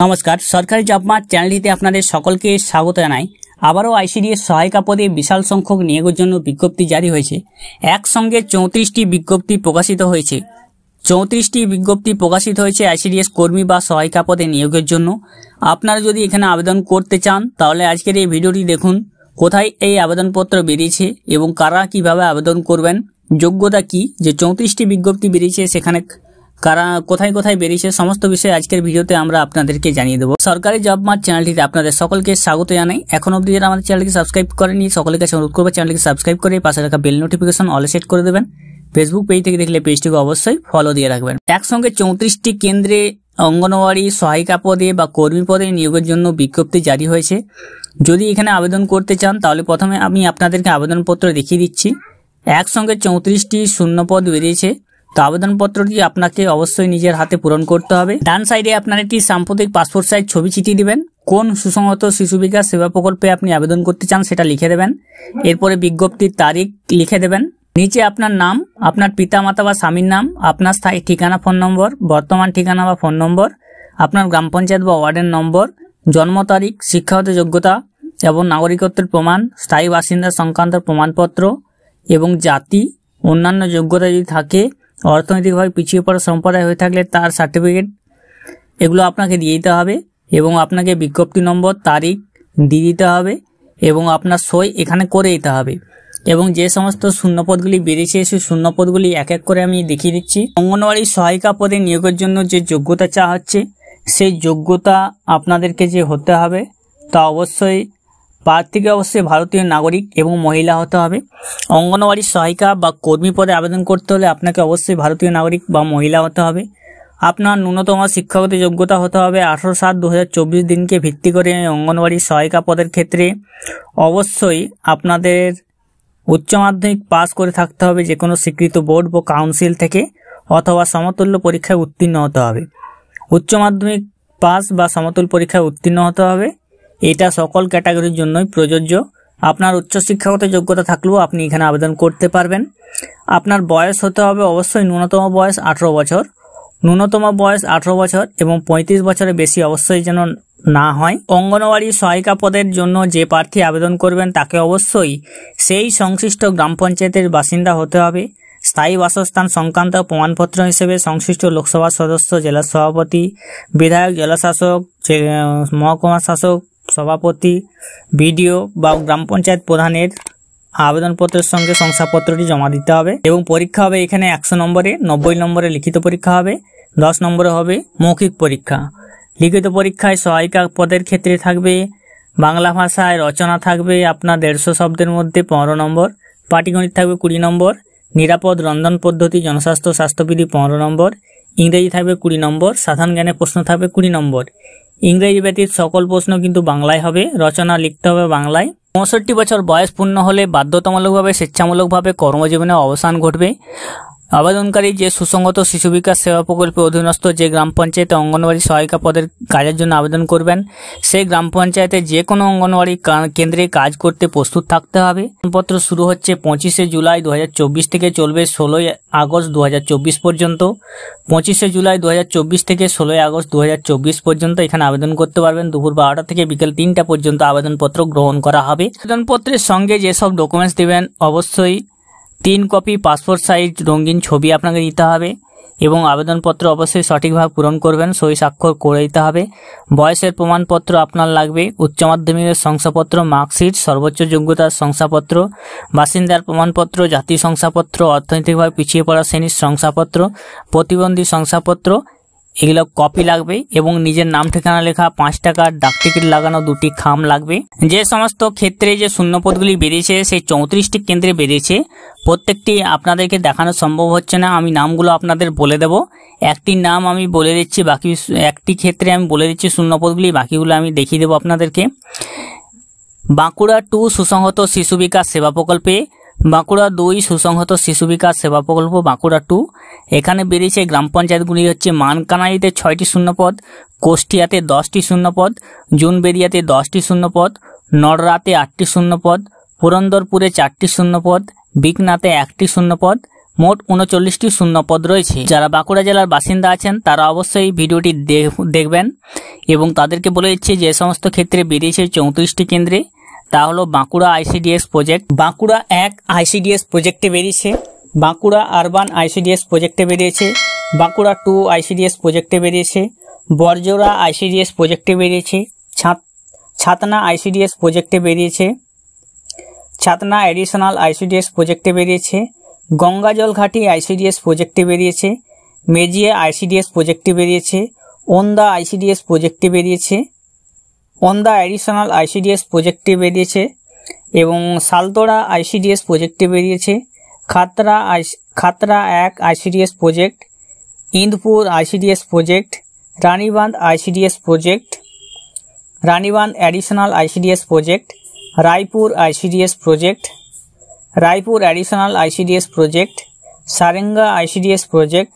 नमस्कार सरकारी जब मार्ट चैनलটিতে আপনাদের সকলকে স্বাগত জানাই। আবারও আইসিডিএস সহায়িকা পদে বিশাল সংখ্যক নিয়োগের জন্য বিজ্ঞপ্তি জারি হয়েছে। একসঙ্গে 34টি বিজ্ঞপ্তি প্রকাশিত হয়েছে। 34টি বিজ্ঞপ্তি প্রকাশিত হয়েছে আইসিডিএস কর্মী বা সহায়িকা পদে নিয়োগের জন্য। আপনারা যদি এখানে আবেদন করতে চান তাহলে আজকের এই ভিডিওটি দেখুন কোথায় এই আবেদনপত্র বেরিয়েছে এবং কারা কিভাবে আবেদন করবেন, যোগ্যতা কি, যে 34টি বিজ্ঞপ্তি বেরিয়েছে সেখানে কারা কোথায় কোথায় বেরিয়েছে সমস্ত বিষয়ে আজকের ভিডিওতে আমরা আপনাদেরকে জানিয়ে দেব। সরকারি জব মার্ট চ্যানেলটিতে আপনাদের সকলকে স্বাগত জানাই। এখন অবধি যারা আমাদের চ্যানেলকে সাবস্ক্রাইব করেনি সকলের কাছে অনুরোধ করব চ্যানেলকে সাবস্ক্রাইব করে পাশে রাখা বেল নোটিফিকেশন অল সেট করে দেবেন। ফেসবুক পেজ থেকে দেখলে পেজটিকে অবশ্যই ফলো দিয়ে রাখবেন। একসঙ্গে 34টি কেন্দ্রে অঙ্গনওয়াড়ি সহায়িকা পদে বা কর্মী পদে নিয়োগের জন্য বিজ্ঞপ্তি জারি হয়েছে। যদি এখানে আবেদন করতে চান তাহলে প্রথমে আমি আপনাদেরকে আবেদনপত্র দেখিয়ে দিচ্ছি। একসঙ্গে 34টি শূন্যপদ বেরিয়েছে। তো আবেদনপত্রটি আপনাকে অবশ্যই নিজের হাতে পূরণ করতে হবে। ডান সাইডে আপনার একটি সাম্প্রতিক পাসপোর্ট সাইজ ছবি চিঠিয়ে দিবেন। কোন সুসংহত শিশু বিকাশ সেবা প্রকল্পে আপনি আবেদন করতে চান সেটা লিখে দেবেন। এরপরে বিজ্ঞপ্তির তারিখ লিখে দেবেন। নিচে আপনার নাম, আপনার পিতামাতা বা স্বামীর নাম, আপনার স্থায়ী ঠিকানা ফোন নম্বর, বর্তমান ঠিকানা বা ফোন নম্বর, আপনার গ্রাম পঞ্চায়েত বা ওয়ার্ডের নম্বর, জন্ম তারিখ, শিক্ষাগত যোগ্যতা এবং নাগরিকত্বের প্রমাণ, স্থায়ী বাসিন্দা সংক্রান্ত প্রমাণপত্র এবং জাতি, অন্যান্য যোগ্যতা যদি থাকে, অর্থনৈতিকভাবে পিছিয়ে পড়া সম্প্রদায় হয়ে থাকলে তার সার্টিফিকেট, এগুলো আপনাকে দিয়ে দিতে হবে এবং আপনাকে বিজ্ঞপ্তি নম্বর, তারিখ দিয়ে দিতে হবে এবং আপনার সই এখানে করে দিতে হবে। এবং যে সমস্ত শূন্যপদগুলি বেরিয়েছে সেই শূন্যপদগুলি এক এক করে আমি দেখিয়ে দিচ্ছি। অঙ্গনওয়াড়ি সহায়িকা পদে নিয়োগের জন্য যে যোগ্যতা চাওয়া হচ্ছে সেই যোগ্যতা আপনাদেরকে যে হতে হবে তা অবশ্যই প্রার্থীকে অবশ্যই ভারতীয় নাগরিক এবং মহিলা হতে হবে। অঙ্গনওয়াড়ি সহায়িকা বা কর্মী পদে আবেদন করতে হলে আপনাকে অবশ্যই ভারতীয় নাগরিক বা মহিলা হতে হবে। আপনার ন্যূনতম শিক্ষাগত যোগ্যতা হতে হবে 18/7/2024 দিনকে ভিত্তি করে। অঙ্গনওয়াড়ি সহায়িকা পদের ক্ষেত্রে অবশ্যই আপনাদের উচ্চ মাধ্যমিক পাস করে থাকতে হবে যে কোনো স্বীকৃত বোর্ড বা কাউন্সিল থেকে, অথবা সমতুল্য পরীক্ষায় উত্তীর্ণ হতে হবে। উচ্চ মাধ্যমিক পাস বা সমতুল্য পরীক্ষায় উত্তীর্ণ হতে হবে। এটা সকল ক্যাটাগরির জন্যই প্রযোজ্য। আপনার উচ্চ শিক্ষাগত যোগ্যতা থাকলেও আপনি এখানে আবেদন করতে পারবেন। আপনার বয়স হতে হবে অবশ্যই ন্যূনতম বয়স 18 বছর, ন্যূনতম বয়স 18 বছর এবং 35 বছরের বেশি অবশ্যই যেন না হয়। অঙ্গনওয়াড়ি সহায়িকা পদের জন্য যে প্রার্থী আবেদন করবেন তাকে অবশ্যই সেই সংশ্লিষ্ট গ্রাম পঞ্চায়েতের বাসিন্দা হতে হবে। স্থায়ী বাসস্থান সংক্রান্ত প্রমাণপত্র হিসেবে সংশ্লিষ্ট লোকসভা সদস্য, জেলা সভাপতি, বিধায়ক, জেলাশাসক, মহকুমা শাসক, সভাপতি, বিডিও বা গ্রাম পঞ্চায়েত প্রধানের আবেদনপত্রের সঙ্গে শংসাপত্রটি জমা দিতে হবে। এবং পরীক্ষা হবে এখানে 100 নম্বরে, 90 নম্বরে লিখিত পরীক্ষা হবে, 10 নম্বরে হবে মৌখিক পরীক্ষা। লিখিত পরীক্ষায় সহায়িকা পদের ক্ষেত্রে থাকবে বাংলা ভাষায় রচনা থাকবে আপনার 150 শব্দের মধ্যে 15 নম্বর, পাটিগণিত থাকবে 20 নম্বর, নিরাপদ রন্ধন পদ্ধতি, জনস্বাস্থ্য, স্বাস্থ্যবিধি 15 নম্বর, ইংরেজি থাকবে 20 নম্বর, সাধারণ জ্ঞানের প্রশ্ন থাকবে 20 নম্বর। ইংরেজি ব্যতীত সকল প্রশ্ন কিন্তু বাংলায় হবে, রচনা লিখতে হবে বাংলায়। 65 বছর বয়স পূর্ণ হলে বাধ্যতামূলকভাবে স্বেচ্ছামূলকভাবে কর্মজীবনে অবসান ঘটবে। আবেদনকারী যে সুসংহত শিশু বিকাশ সেবা প্রকল্পের অধীনস্থ যে গ্রাম পঞ্চায়েতে অঙ্গনওয়াড়ি সহায়িকা পদের কাজের জন্য আবেদন করবেন সেই গ্রাম পঞ্চায়েতে যে কোনো অঙ্গনওয়াড়ি কেন্দ্রে কাজ করতে প্রস্তুত থাকতে হবে। আবেদনপত্র শুরু হচ্ছে 25শে জুলাই 2024 থেকে চলবে 16ই আগস্ট 2024 পর্যন্ত। 25শে জুলাই 2024 থেকে 16ই আগস্ট 2024 পর্যন্ত এখানে আবেদন করতে পারবেন। দুপুর 12টা থেকে বিকেল 3টা পর্যন্ত আবেদনপত্র গ্রহণ করা হবে। আবেদনপত্রের সঙ্গে যেসব ডকুমেন্টস দেবেন অবশ্যই 3 কপি পাসপোর্ট সাইজ রঙিন ছবি আপনাকে দিতে হবে এবং আবেদনপত্র অবশ্যই সঠিকভাবে পূরণ করবেন, সই স্বাক্ষর করে দিতে হবে। বয়সের প্রমাণপত্র আপনার লাগবে, উচ্চ মাধ্যমিকের শংসাপত্র, মার্কশিট, সর্বোচ্চ যোগ্যতার শংসাপত্র, বাসিন্দার প্রমাণপত্র, জাতীয় শংসাপত্র, অর্থনৈতিকভাবে পিছিয়ে পড়া শ্রেণীর শংসাপত্র, প্রতিবন্ধী শংসাপত্র, এগুলো কপি লাগবে এবং নিজের নাম ঠিকানা লেখা 5 টাকার ডাক টিকিট লাগানো 2টি খাম লাগবে। যে সমস্ত ক্ষেত্রে যে শূন্যপদগুলি বেরিয়েছে সেই 34টি কেন্দ্রে বেরিয়েছে, প্রত্যেকটি আপনাদেরকে দেখানো সম্ভব হচ্ছে না। আমি নামগুলো আপনাদের বলে দেব। একটি নাম আমি বলে দিচ্ছি, বাকি একটি ক্ষেত্রে আমি বলে দিচ্ছি শূন্যপদগুলি, বাকিগুলো আমি দেখিয়ে দেবো আপনাদেরকে। বাঁকুড়া 2 সুসংহত শিশু বিকাশ সেবা প্রকল্পে, বাঁকুড়া 2 সুসংহত শিশু বিকাশ সেবা প্রকল্প বাঁকুড়া 2, এখানে বেরিয়েছে গ্রাম পঞ্চায়েতগুলি হচ্ছে মানকানাইতে 6টি শূন্যপদ, কোষ্টিয়াতে 10টি শূন্যপদ, জুনবেরিয়াতে 10টি শূন্যপদ, নড়রাতে 8টি শূন্যপদ, পুরন্দরপুরে 4টি শূন্যপদ, বিকনাতে 1টি শূন্যপদ, মোট 39টি শূন্যপদ রয়েছে। যারা বাঁকুড়া জেলার বাসিন্দা আছেন তারা অবশ্যই ভিডিওটি দেখবেন এবং তাদেরকে বলে দিচ্ছি যে সমস্ত ক্ষেত্রে বেরিয়েছে 34টি কেন্দ্রে, তা হলো Bankura ICDS project, Bankura 1 ICDS প্রজেক্টে বেরিয়েছে, বাঁকুড়া আরবান আইসিডিএস প্রজেক্টে বেরিয়েছে, বাঁকুড়া 2 আইসিডিএস প্রজেক্টে বেরিয়েছে, বরজোড়া আইসিডিএস প্রজেক্টে বেরিয়েছে, ছাতনা আইসিডিএস প্রজেক্টে বেরিয়েছে, ছাতনা এডিশনাল আইসিডিএস প্রজেক্টে বেরিয়েছে, গঙ্গাজল ঘাটি আইসিডিএস প্রজেক্টে বেরিয়েছে, মেজিয়া আইসিডিএস প্রজেক্টে বেরিয়েছে, ওন্দা আইসিডিএস প্রজেক্টে বেরিয়েছে, ওন্দা এডিশনাল আইসিডিএস প্রজেক্টে বেরিয়েছে এবং সালতোড়া আইসিডিএস প্রজেক্টে বেরিয়েছে, Khatra 1 ICDS project, Indpur ICDS project, Ranibandh ICDS project, Ranibandh additional ICDS project, Raipur ICDS project, Raipur additional ICDS project, Sarenga ICDS project,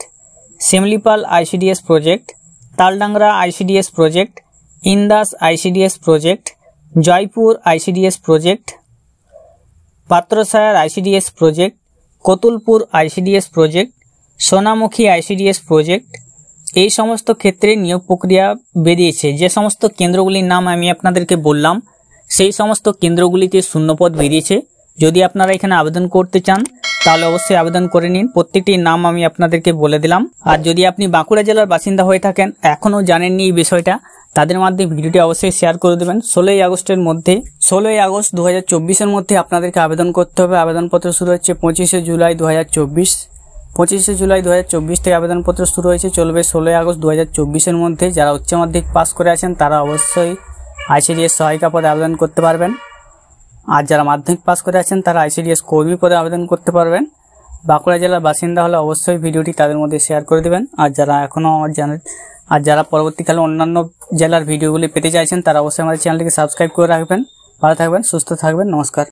Simlipal ICDS project, Taldangra ICDS project, Indas ICDS project, Joypur ICDS project, Patrasayer ICDS project, Kotulpur ICDS project, Sonamukhi ICDS project. এই সমস্ত ক্ষেত্রে নিয়োগ প্রক্রিয়া বেরিয়েছে। যে সমস্ত কেন্দ্রগুলির নাম আমি আপনাদেরকে বললাম সেই সমস্ত কেন্দ্রগুলিতে শূন্যপদ বেরিয়েছে। যদি আপনারা এখানে আবেদন করতে চান তাহলে অবশ্যই আবেদন করে নিন। প্রত্যেকটির নাম আমি আপনাদেরকে বলে দিলাম। আর যদি আপনি বাঁকুড়া জেলার বাসিন্দা হয়ে থাকেন, এখনও জানেননি এই বিষয়টা, তাদের মধ্যে ভিডিওটি অবশ্যই শেয়ার করে দেবেন। 16 আগস্ট 2024-এর মধ্যে আপনাদেরকে আবেদন করতে হবে। আবেদনপত্র শুরু হচ্ছে 25 জুলাই 2024। 25 জুলাই 2024 থেকে আবেদনপত্র শুরু হয়েছে, চলবে 16 আগস্ট 2024-এর মধ্যে। যারা উচ্চ মাধ্যমিক পাস করে আছেন তারা অবশ্যই আইসিডিএস সহায়িকা পদে আবেদন করতে পারবেন। আর যারা মাধ্যমিক পাস করে আছেন তারা আইসিডিএস কর্মী পদে আবেদন করতে পারবেন। বাঁকুড়া জেলার বাসিন্দা হলে অবশ্যই ভিডিওটি তাদের মধ্যে শেয়ার করে দেবেন। আর যারা পরবর্তীকালে অন্যান্য জেলার ভিডিওগুলি পেতে চাইছেন তারা অবশ্যই আমাদের চ্যানেলটিকে সাবস্ক্রাইব করে রাখবেন। ভালো থাকবেন, সুস্থ থাকবেন, নমস্কার।